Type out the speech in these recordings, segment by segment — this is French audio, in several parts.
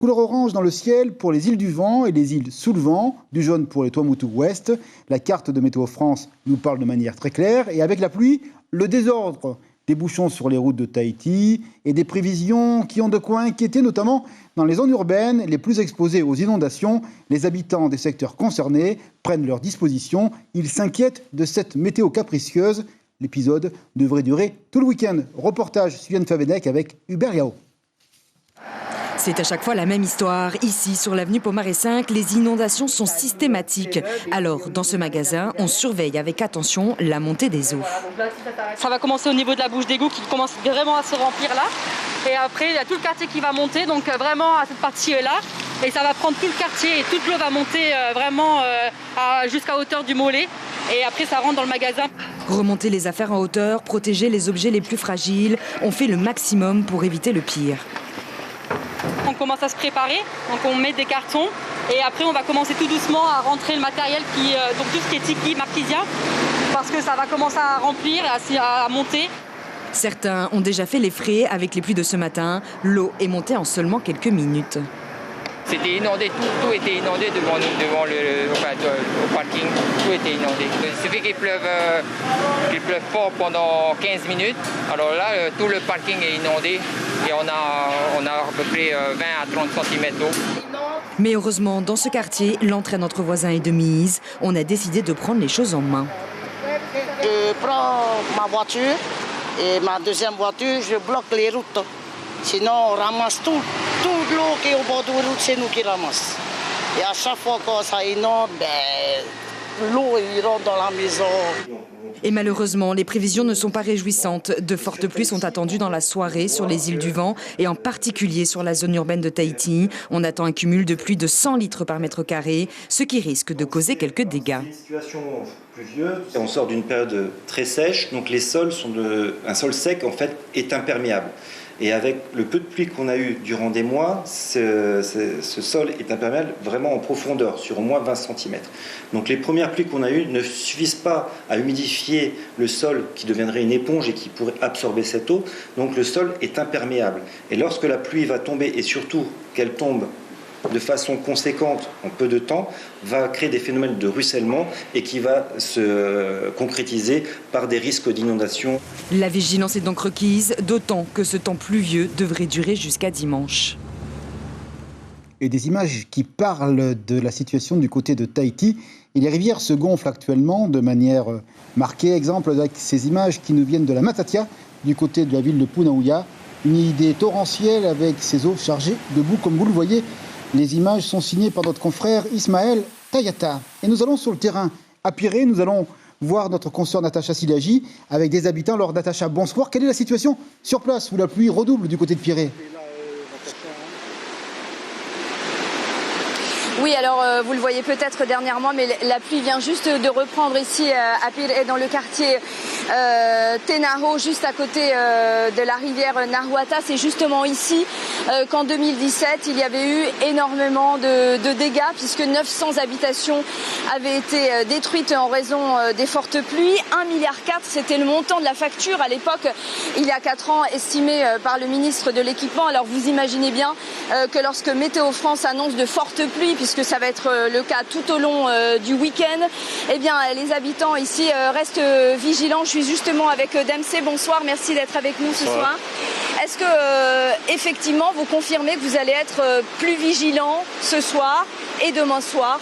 Couleur orange dans le ciel pour les îles du vent et les îles sous le vent, du jaune pour les Tuamotu ouest. La carte de Météo France nous parle de manière très claire. Et avec la pluie, le désordre, des bouchons sur les routes de Tahiti et des prévisions qui ont de quoi inquiéter, notamment dans les zones urbaines les plus exposées aux inondations. Les habitants des secteurs concernés prennent leurs dispositions. Ils s'inquiètent de cette météo capricieuse. L'épisode devrait durer tout le week-end. Reportage Sylviane Favenec avec Hubert Yao. C'est à chaque fois la même histoire. Ici, sur l'avenue Pomaré 5, les inondations sont systématiques. Alors, dans ce magasin, on surveille avec attention la montée des eaux. Ça va commencer au niveau de la bouche d'égout qui commence vraiment à se remplir là. Et après, il y a tout le quartier qui va monter, donc vraiment à cette partie-là. Et ça va prendre tout le quartier et toute l'eau va monter vraiment jusqu'à hauteur du mollet. Et après, ça rentre dans le magasin. Remonter les affaires en hauteur, protéger les objets les plus fragiles. On fait le maximum pour éviter le pire. On commence à se préparer, donc on met des cartons et après on va commencer tout doucement à rentrer le matériel, donc tout ce qui est tiki, marquisien, parce que ça va commencer à remplir, à monter. Certains ont déjà fait les frais avec les pluies de ce matin. L'eau est montée en seulement quelques minutes. C'était inondé, tout était inondé devant nous, au parking, tout était inondé. Il suffit qu'il pleuve fort pendant 15 minutes, alors là, tout le parking est inondé et on a à peu près 20 à 30 cm d'eau. Mais heureusement, dans ce quartier, l'entraide entre voisins est de mise. On a décidé de prendre les choses en main. Je prends ma voiture et ma deuxième voiture, je bloque les routes. Sinon, on ramasse toute l'eau qui est au bord de la route, c'est nous qui ramassons. Et à chaque fois que ça inonde, l'eau rentre dans la maison. Et malheureusement, les prévisions ne sont pas réjouissantes. De fortes pluies sont attendues dans la soirée sur les îles du Vent et en particulier sur la zone urbaine de Tahiti. On attend un cumul de plus de 100 litres par mètre carré, ce qui risque de causer quelques dégâts. Une situation pluvieuse. On sort d'une période très sèche, donc les sols sont un sol sec en fait est imperméable. Et avec le peu de pluie qu'on a eu durant des mois, ce sol est imperméable vraiment en profondeur, sur au moins 20 cm. Donc les premières pluies qu'on a eues ne suffisent pas à humidifier le sol qui deviendrait une éponge et qui pourrait absorber cette eau. Donc le sol est imperméable. Et lorsque la pluie va tomber, et surtout qu'elle tombe de façon conséquente en peu de temps, va créer des phénomènes de ruissellement et qui va se concrétiser par des risques d'inondation. La vigilance est donc requise, d'autant que ce temps pluvieux devrait durer jusqu'à dimanche. Et des images qui parlent de la situation du côté de Tahiti. Et les rivières se gonflent actuellement de manière marquée. Exemple avec ces images qui nous viennent de la Matatia, du côté de la ville de Punaouia. Une idée torrentielle avec ses eaux chargées de boue, comme vous le voyez. Les images sont signées par notre confrère Ismaël Tayata. Et nous allons sur le terrain à Pirée, nous allons voir notre consoeur Natacha Silagi avec des habitants. Alors Natacha, bonsoir. Quelle est la situation sur place où la pluie redouble du côté de Pirée ? Oui, alors vous le voyez peut-être dernièrement, mais la pluie vient juste de reprendre ici à Pirée, dans le quartier Tenaho, juste à côté de la rivière Nahuata. C'est justement ici qu'en 2017, il y avait eu énormément de dégâts, puisque 900 habitations avaient été détruites en raison des fortes pluies. 1,4 milliard, c'était le montant de la facture à l'époque, il y a 4 ans, estimé par le ministre de l'Équipement. Alors vous imaginez bien que lorsque Météo France annonce de fortes pluies, puisque ça va être le cas tout au long du week-end, eh bien les habitants ici restent vigilants. Je suis justement avec Dempsey. Bonsoir, merci d'être avec nous ce soir. Est-ce que effectivement vous confirmez que vous allez être plus vigilants ce soir et demain soir?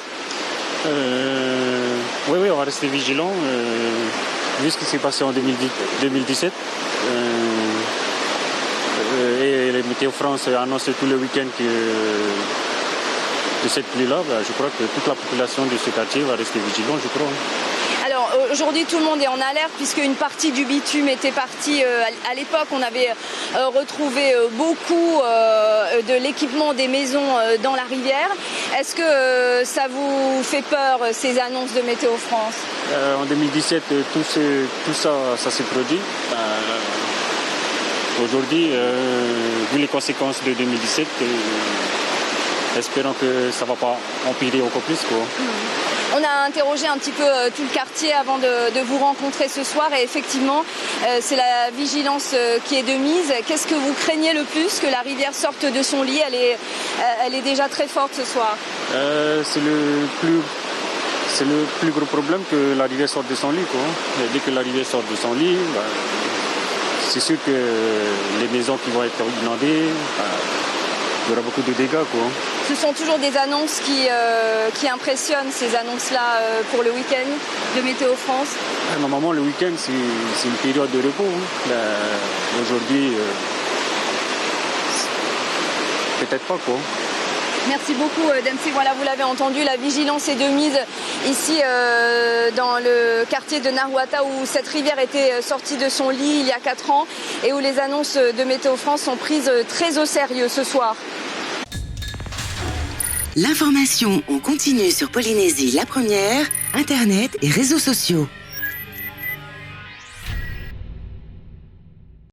Oui, on va rester vigilants. Vu ce qui s'est passé en 2017. Et les Météo France annoncent tous les week-ends que de cette pluie-là, je crois que toute la population de ce quartier va rester vigilante, je crois. Alors aujourd'hui, tout le monde est en alerte puisque une partie du bitume était partie. À l'époque, on avait retrouvé beaucoup de l'équipement des maisons dans la rivière. Est-ce que ça vous fait peur, ces annonces de Météo France? En 2017, tout ça s'est produit. Aujourd'hui, vu les conséquences de 2017, espérons que ça ne va pas empirer encore plus, quoi. On a interrogé un petit peu tout le quartier avant de vous rencontrer ce soir et effectivement c'est la vigilance qui est de mise. Qu'est-ce que vous craignez le plus, que la rivière sorte de son lit? Elle est déjà très forte ce soir. C'est le plus gros problème, que la rivière sorte de son lit, quoi. Et dès que la rivière sort de son lit, c'est sûr que les maisons qui vont être inondées, il y aura beaucoup de dégâts, quoi. Ce sont toujours des annonces qui impressionnent, ces annonces-là, pour le week-end de Météo France. Normalement, le week-end, c'est une période de repos. Aujourd'hui, peut-être pas, quoi. Merci beaucoup, Dempsey. Voilà, vous l'avez entendu, la vigilance est de mise ici dans le quartier de Narouata où cette rivière était sortie de son lit il y a 4 ans et où les annonces de Météo France sont prises très au sérieux ce soir. L'information en continu sur Polynésie la première, Internet et réseaux sociaux.